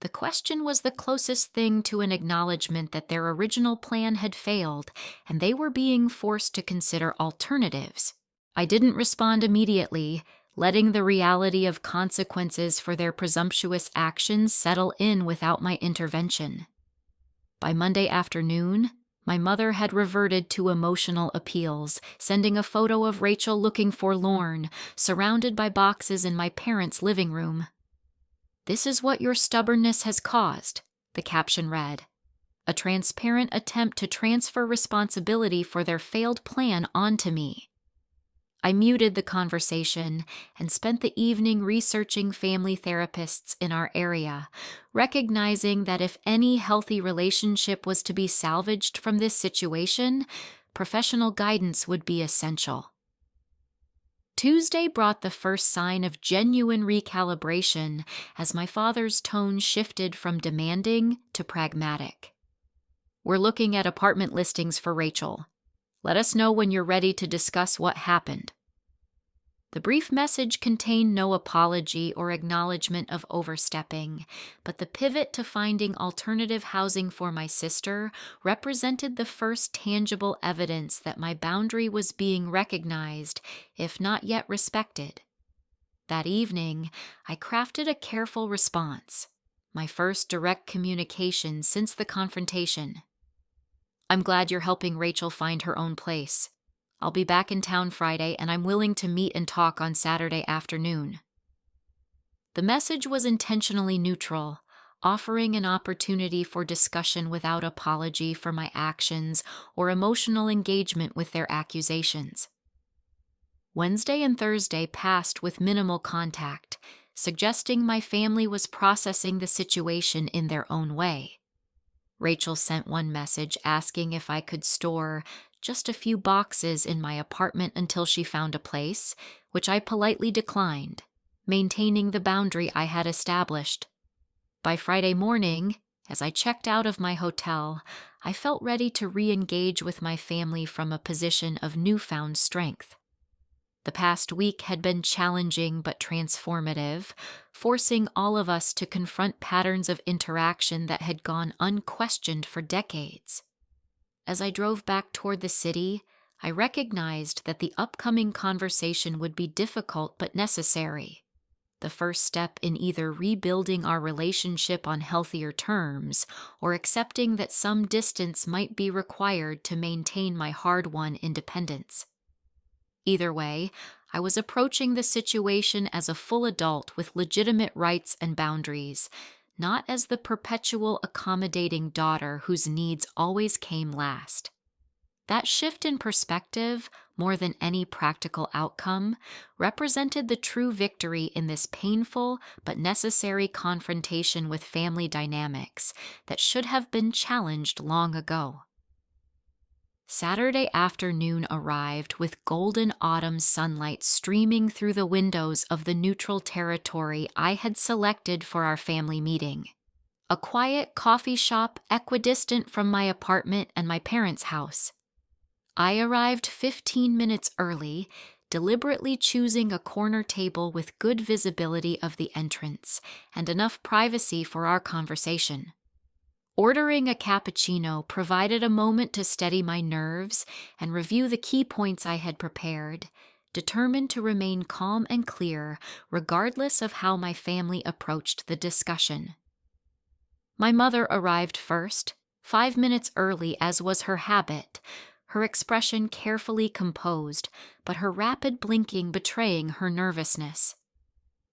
The question was the closest thing to an acknowledgement that their original plan had failed, and they were being forced to consider alternatives. I didn't respond immediately, letting the reality of consequences for their presumptuous actions settle in without my intervention. By Monday afternoon, my mother had reverted to emotional appeals, sending a photo of Rachel looking forlorn, surrounded by boxes in my parents' living room. "This is what your stubbornness has caused," the caption read. A transparent attempt to transfer responsibility for their failed plan onto me. I muted the conversation and spent the evening researching family therapists in our area, recognizing that if any healthy relationship was to be salvaged from this situation, professional guidance would be essential. Tuesday brought the first sign of genuine recalibration as my father's tone shifted from demanding to pragmatic. "We're looking at apartment listings for Rachel. Let us know when you're ready to discuss what happened." The brief message contained no apology or acknowledgement of overstepping, but the pivot to finding alternative housing for my sister represented the first tangible evidence that my boundary was being recognized, if not yet respected. That evening, I crafted a careful response, my first direct communication since the confrontation. "I'm glad you're helping Rachel find her own place. I'll be back in town Friday, and I'm willing to meet and talk on Saturday afternoon." The message was intentionally neutral, offering an opportunity for discussion without apology for my actions or emotional engagement with their accusations. Wednesday and Thursday passed with minimal contact, suggesting my family was processing the situation in their own way. Rachel sent one message asking if I could store just a few boxes in my apartment until she found a place, which I politely declined, maintaining the boundary I had established. By Friday morning, as I checked out of my hotel, I felt ready to re-engage with my family from a position of newfound strength. The past week had been challenging but transformative, forcing all of us to confront patterns of interaction that had gone unquestioned for decades. As I drove back toward the city, I recognized that the upcoming conversation would be difficult but necessary. The first step in either rebuilding our relationship on healthier terms or accepting that some distance might be required to maintain my hard-won independence. Either way, I was approaching the situation as a full adult with legitimate rights and boundaries, not as the perpetual accommodating daughter whose needs always came last. That shift in perspective, more than any practical outcome, represented the true victory in this painful but necessary confrontation with family dynamics that should have been challenged long ago. Saturday afternoon arrived with golden autumn sunlight streaming through the windows of the neutral territory I had selected for our family meeting. A quiet coffee shop equidistant from my apartment and my parents' house. I arrived 15 minutes early, deliberately choosing a corner table with good visibility of the entrance and enough privacy for our conversation. Ordering a cappuccino provided a moment to steady my nerves and review the key points I had prepared, determined to remain calm and clear regardless of how my family approached the discussion. My mother arrived first, 5 minutes early as was her habit, her expression carefully composed, but her rapid blinking betraying her nervousness.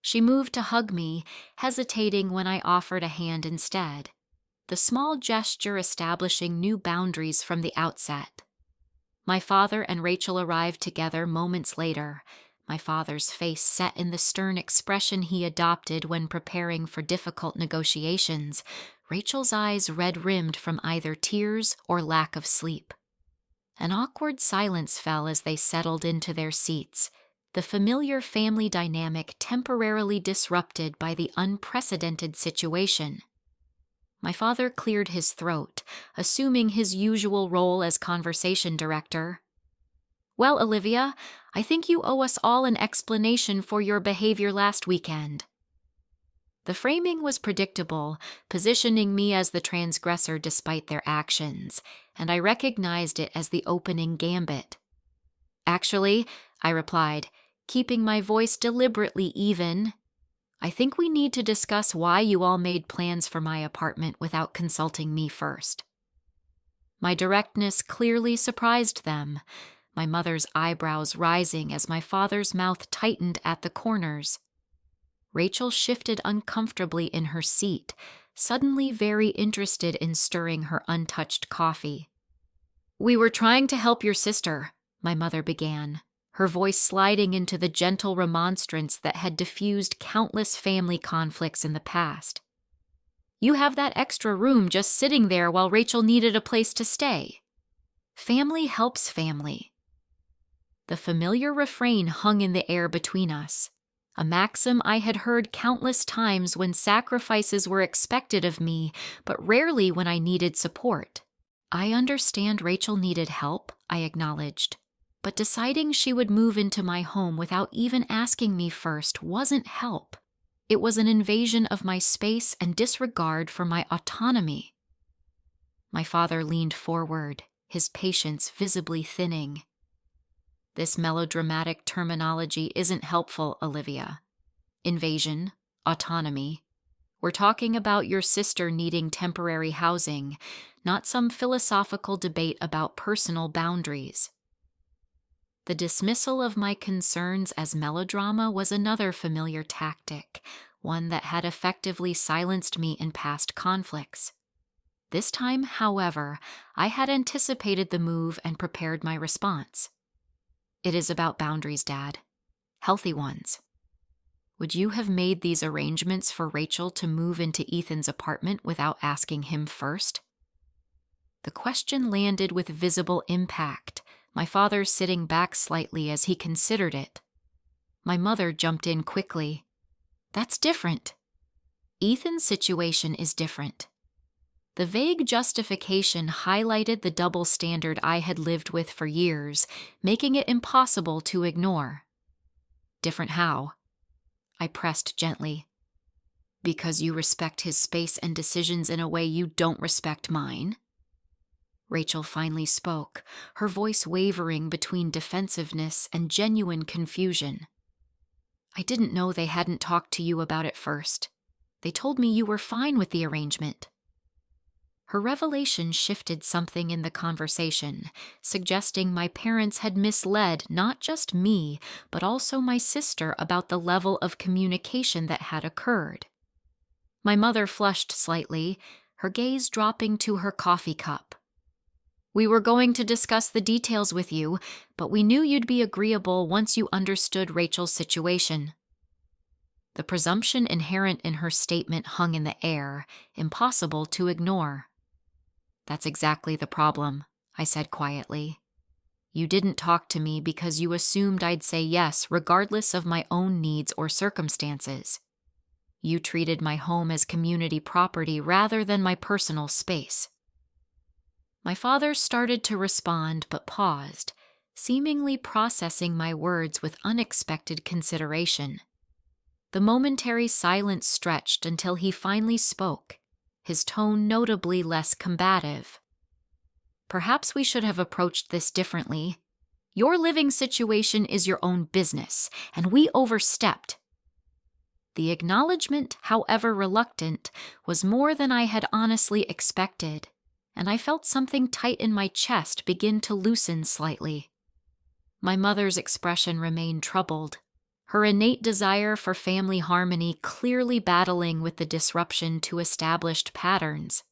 She moved to hug me, hesitating when I offered a hand instead, the small gesture establishing new boundaries from the outset. My father and Rachel arrived together moments later, my father's face set in the stern expression he adopted when preparing for difficult negotiations, Rachel's eyes red-rimmed from either tears or lack of sleep. An awkward silence fell as they settled into their seats, the familiar family dynamic temporarily disrupted by the unprecedented situation. My father cleared his throat, assuming his usual role as conversation director. "Well, Olivia, I think you owe us all an explanation for your behavior last weekend." The framing was predictable, positioning me as the transgressor despite their actions, and I recognized it as the opening gambit. "Actually," I replied, keeping my voice deliberately even, "I think we need to discuss why you all made plans for my apartment without consulting me first." My directness clearly surprised them, my mother's eyebrows rising as my father's mouth tightened at the corners. Rachel shifted uncomfortably in her seat, suddenly very interested in stirring her untouched coffee. "We were trying to help your sister," my mother began, her voice sliding into the gentle remonstrance that had diffused countless family conflicts in the past. "You have that extra room just sitting there while Rachel needed a place to stay. Family helps family." The familiar refrain hung in the air between us, a maxim I had heard countless times when sacrifices were expected of me, but rarely when I needed support. I understand Rachel needed help, I acknowledged, but deciding she would move into my home without even asking me first wasn't help. It was an invasion of my space and disregard for my autonomy. My father leaned forward, his patience visibly thinning. This melodramatic terminology isn't helpful, Olivia. Invasion, autonomy. We're talking about your sister needing temporary housing, not some philosophical debate about personal boundaries. The dismissal of my concerns as melodrama was another familiar tactic, one that had effectively silenced me in past conflicts. This time, however, I had anticipated the move and prepared my response. It is about boundaries, Dad. Healthy ones. Would you have made these arrangements for Rachel to move into Ethan's apartment without asking him first? The question landed with visible impact, my father sitting back slightly as he considered it. My mother jumped in quickly. That's different. Ethan's situation is different. The vague justification highlighted the double standard I had lived with for years, making it impossible to ignore. Different how? I pressed gently. Because you respect his space and decisions in a way you don't respect mine? Rachel finally spoke, her voice wavering between defensiveness and genuine confusion. I didn't know they hadn't talked to you about it first. They told me you were fine with the arrangement. Her revelation shifted something in the conversation, suggesting my parents had misled not just me, but also my sister about the level of communication that had occurred. My mother flushed slightly, her gaze dropping to her coffee cup. We were going to discuss the details with you, but we knew you'd be agreeable once you understood Rachel's situation. The presumption inherent in her statement hung in the air, impossible to ignore. That's exactly the problem, I said quietly. You didn't talk to me because you assumed I'd say yes regardless of my own needs or circumstances. You treated my home as community property rather than my personal space. My father started to respond but paused, seemingly processing my words with unexpected consideration. The momentary silence stretched until he finally spoke, his tone notably less combative. Perhaps we should have approached this differently. Your living situation is your own business, and we overstepped. The acknowledgement, however reluctant, was more than I had honestly expected, and I felt something tight in my chest begin to loosen slightly. My mother's expression remained troubled, her innate desire for family harmony clearly battling with the disruption to established patterns.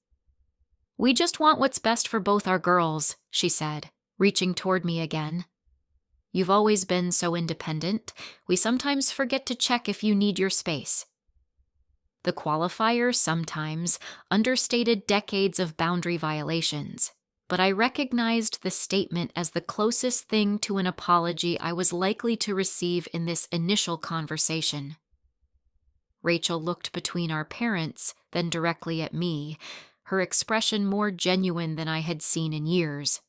We just want what's best for both our girls, she said, reaching toward me again. You've always been so independent, we sometimes forget to check if you need your space. The qualifier sometimes understated decades of boundary violations, but I recognized the statement as the closest thing to an apology I was likely to receive in this initial conversation. Rachel looked between our parents, then directly at me, her expression more genuine than I had seen in years.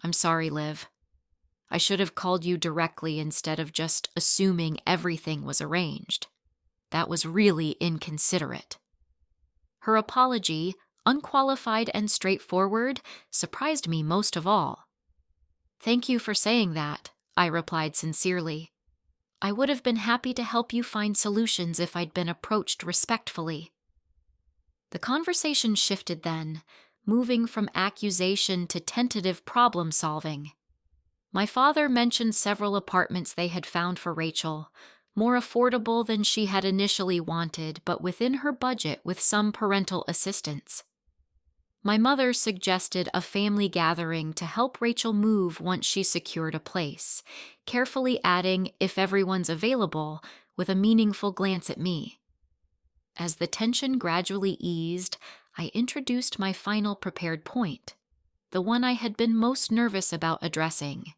I'm sorry, Liv. I should have called you directly instead of just assuming everything was arranged. That was really inconsiderate. Her apology, unqualified and straightforward, surprised me most of all. Thank you for saying that, I replied sincerely. I would have been happy to help you find solutions if I'd been approached respectfully. The conversation shifted then, moving from accusation to tentative problem solving. My father mentioned several apartments they had found for Rachel, more affordable than she had initially wanted, but within her budget with some parental assistance. My mother suggested a family gathering to help Rachel move once she secured a place, carefully adding, if everyone's available, with a meaningful glance at me. As the tension gradually eased, I introduced my final prepared point, the one I had been most nervous about addressing.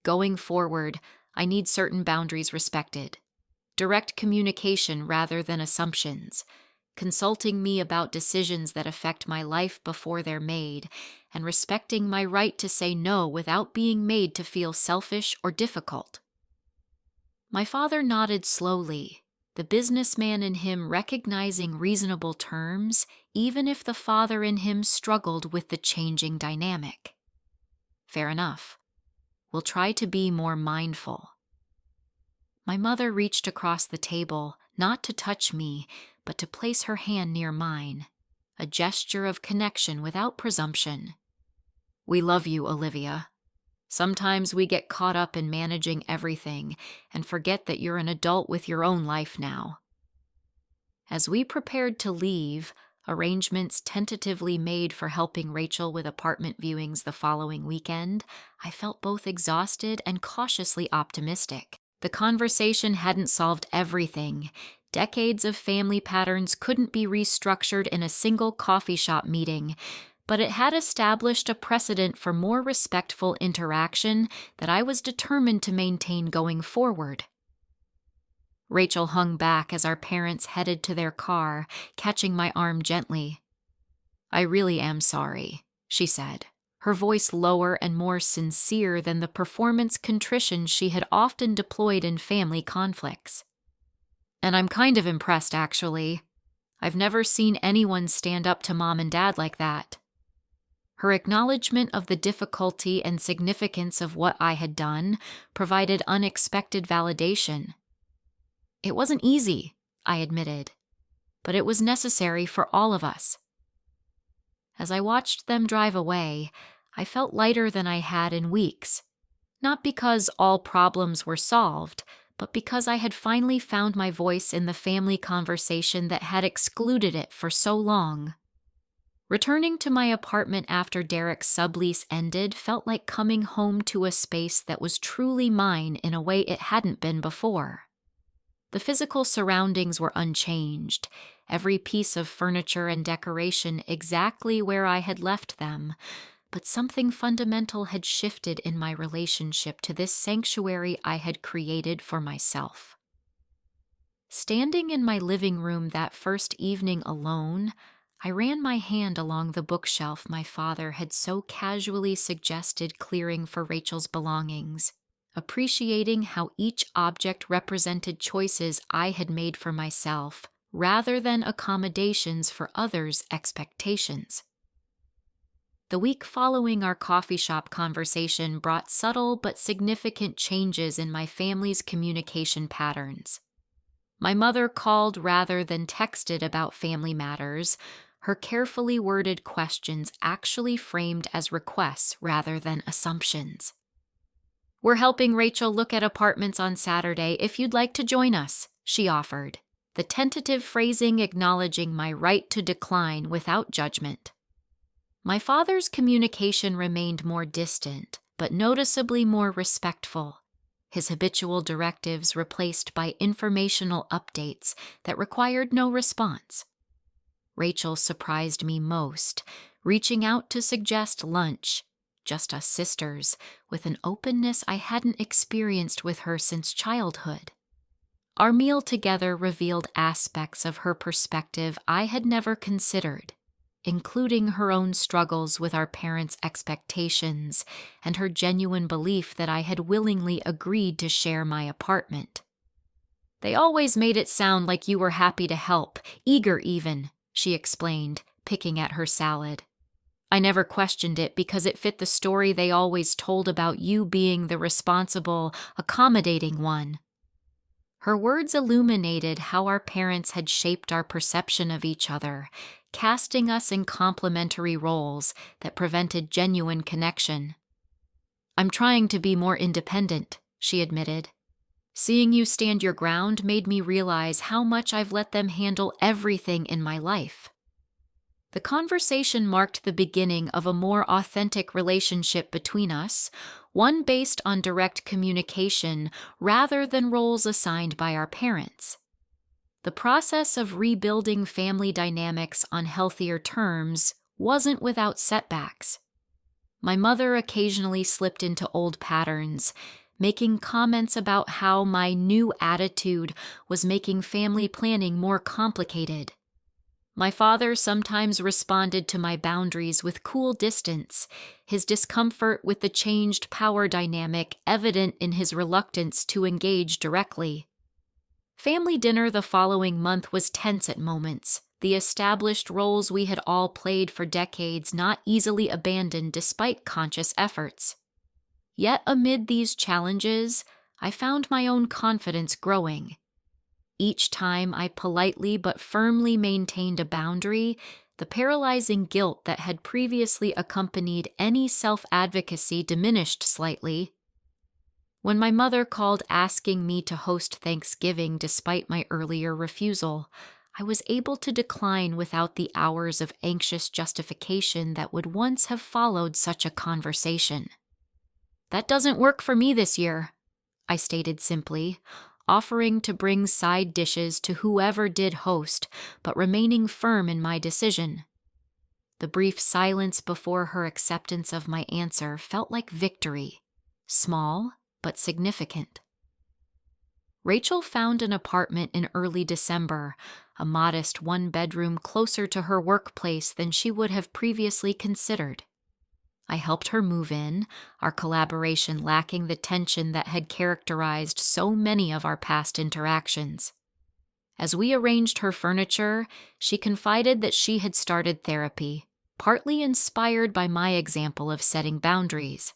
Going forward, I need certain boundaries respected. Direct communication rather than assumptions. Consulting me about decisions that affect my life before they're made, and respecting my right to say no without being made to feel selfish or difficult. My father nodded slowly, the businessman in him recognizing reasonable terms, even if the father in him struggled with the changing dynamic. Fair enough. We'll try to be more mindful. My mother reached across the table, not to touch me, but to place her hand near mine, a gesture of connection without presumption. We love you, Olivia. Sometimes we get caught up in managing everything and forget that you're an adult with your own life now. As we prepared to leave, arrangements tentatively made for helping Rachel with apartment viewings the following weekend, I felt both exhausted and cautiously optimistic. The conversation hadn't solved everything. Decades of family patterns couldn't be restructured in a single coffee shop meeting, but it had established a precedent for more respectful interaction that I was determined to maintain going forward. Rachel hung back as our parents headed to their car, catching my arm gently. I really am sorry, she said, her voice lower and more sincere than the performance contrition she had often deployed in family conflicts. And I'm kind of impressed, actually. I've never seen anyone stand up to Mom and Dad like that. Her acknowledgement of the difficulty and significance of what I had done provided unexpected validation. It wasn't easy, I admitted, but it was necessary for all of us. As I watched them drive away, I felt lighter than I had in weeks, not because all problems were solved, but because I had finally found my voice in the family conversation that had excluded it for so long. Returning to my apartment after Derek's sublease ended felt like coming home to a space that was truly mine in a way it hadn't been before. The physical surroundings were unchanged, every piece of furniture and decoration exactly where I had left them, but something fundamental had shifted in my relationship to this sanctuary I had created for myself. Standing in my living room that first evening alone, I ran my hand along the bookshelf my father had so casually suggested clearing for Rachel's belongings, appreciating how each object represented choices I had made for myself, rather than accommodations for others' expectations. The week following our coffee shop conversation brought subtle but significant changes in my family's communication patterns. My mother called rather than texted about family matters, her carefully worded questions actually framed as requests rather than assumptions. We're helping Rachel look at apartments on Saturday if you'd like to join us, she offered, the tentative phrasing acknowledging my right to decline without judgment. My father's communication remained more distant, but noticeably more respectful, his habitual directives replaced by informational updates that required no response. Rachel surprised me most, reaching out to suggest lunch, just us sisters, with an openness I hadn't experienced with her since childhood. Our meal together revealed aspects of her perspective I had never considered, including her own struggles with our parents' expectations and her genuine belief that I had willingly agreed to share my apartment. They always made it sound like you were happy to help, eager even, she explained, picking at her salad. I never questioned it because it fit the story they always told about you being the responsible, accommodating one. Her words illuminated how our parents had shaped our perception of each other, casting us in complementary roles that prevented genuine connection. I'm trying to be more independent, she admitted. Seeing you stand your ground made me realize how much I've let them handle everything in my life. The conversation marked the beginning of a more authentic relationship between us, one based on direct communication rather than roles assigned by our parents. The process of rebuilding family dynamics on healthier terms wasn't without setbacks. My mother occasionally slipped into old patterns, making comments about how my new attitude was making family planning more complicated. My father sometimes responded to my boundaries with cool distance, his discomfort with the changed power dynamic evident in his reluctance to engage directly. Family dinner the following month was tense at moments, the established roles we had all played for decades not easily abandoned despite conscious efforts. Yet amid these challenges, I found my own confidence growing. Each time I politely but firmly maintained a boundary, the paralyzing guilt that had previously accompanied any self-advocacy diminished slightly. When my mother called asking me to host Thanksgiving despite my earlier refusal, I was able to decline without the hours of anxious justification that would once have followed such a conversation. "That doesn't work for me this year," I stated simply, offering to bring side dishes to whoever did host, but remaining firm in my decision. The brief silence before her acceptance of my answer felt like victory, small but significant. Rachel found an apartment in early December, a modest one-bedroom closer to her workplace than she would have previously considered. I helped her move in, our collaboration lacking the tension that had characterized so many of our past interactions. As we arranged her furniture, she confided that she had started therapy, partly inspired by my example of setting boundaries.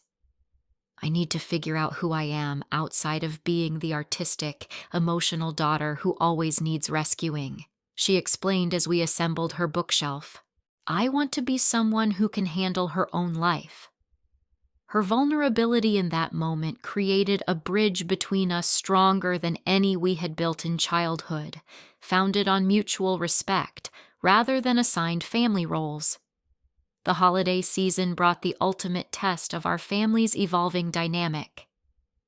"I need to figure out who I am outside of being the artistic, emotional daughter who always needs rescuing," she explained as we assembled her bookshelf. "I want to be someone who can handle her own life." Her vulnerability in that moment created a bridge between us stronger than any we had built in childhood, founded on mutual respect rather than assigned family roles. The holiday season brought the ultimate test of our family's evolving dynamic.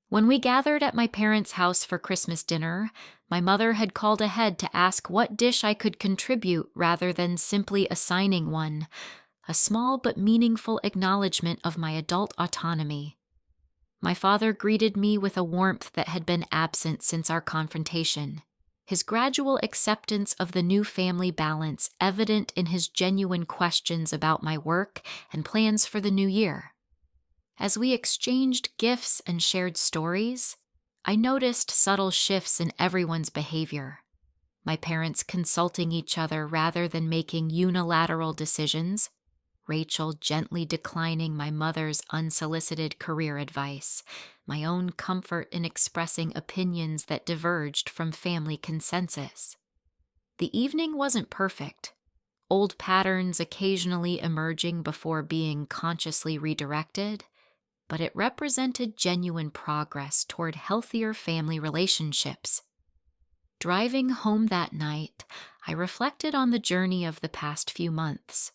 When we gathered at my parents' house for Christmas dinner, my mother had called ahead to ask what dish I could contribute rather than simply assigning one, a small but meaningful acknowledgement of my adult autonomy. My father greeted me with a warmth that had been absent since our confrontation, his gradual acceptance of the new family balance evident in his genuine questions about my work and plans for the new year. As we exchanged gifts and shared stories, I noticed subtle shifts in everyone's behavior. My parents consulting each other rather than making unilateral decisions, Rachel gently declining my mother's unsolicited career advice, my own comfort in expressing opinions that diverged from family consensus. The evening wasn't perfect, old patterns occasionally emerging before being consciously redirected, but it represented genuine progress toward healthier family relationships. Driving home that night, I reflected on the journey of the past few months.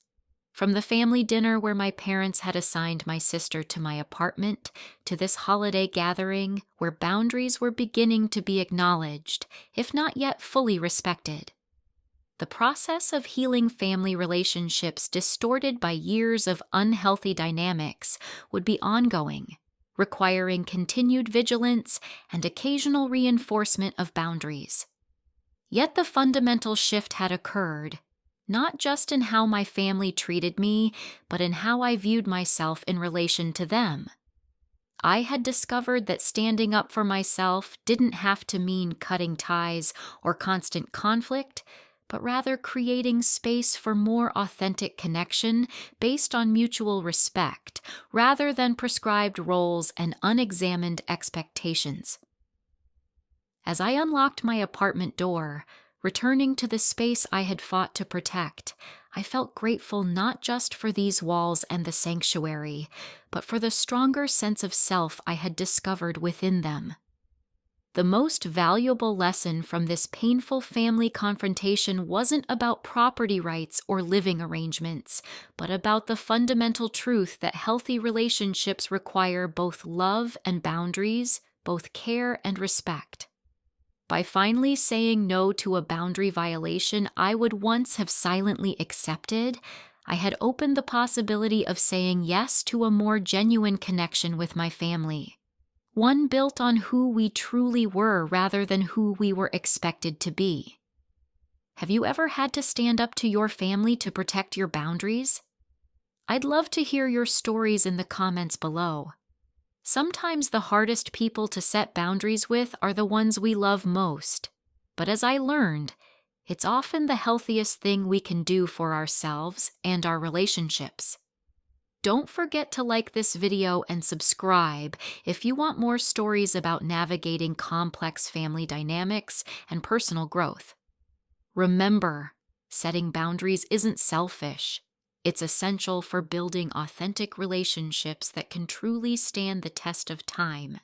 From the family dinner where my parents had assigned my sister to my apartment, to this holiday gathering where boundaries were beginning to be acknowledged, if not yet fully respected. The process of healing family relationships distorted by years of unhealthy dynamics would be ongoing, requiring continued vigilance and occasional reinforcement of boundaries. Yet the fundamental shift had occurred, not just in how my family treated me, but in how I viewed myself in relation to them. I had discovered that standing up for myself didn't have to mean cutting ties or constant conflict, but rather creating space for more authentic connection based on mutual respect, rather than prescribed roles and unexamined expectations. As I unlocked my apartment door, returning to the space I had fought to protect, I felt grateful not just for these walls and the sanctuary, but for the stronger sense of self I had discovered within them. The most valuable lesson from this painful family confrontation wasn't about property rights or living arrangements, but about the fundamental truth that healthy relationships require both love and boundaries, both care and respect. By finally saying no to a boundary violation I would once have silently accepted, I had opened the possibility of saying yes to a more genuine connection with my family, one built on who we truly were rather than who we were expected to be. Have you ever had to stand up to your family to protect your boundaries? I'd love to hear your stories in the comments below. Sometimes the hardest people to set boundaries with are the ones we love most, but as I learned, it's often the healthiest thing we can do for ourselves and our relationships. Don't forget to like this video and subscribe if you want more stories about navigating complex family dynamics and personal growth. Remember, setting boundaries isn't selfish. It's essential for building authentic relationships that can truly stand the test of time.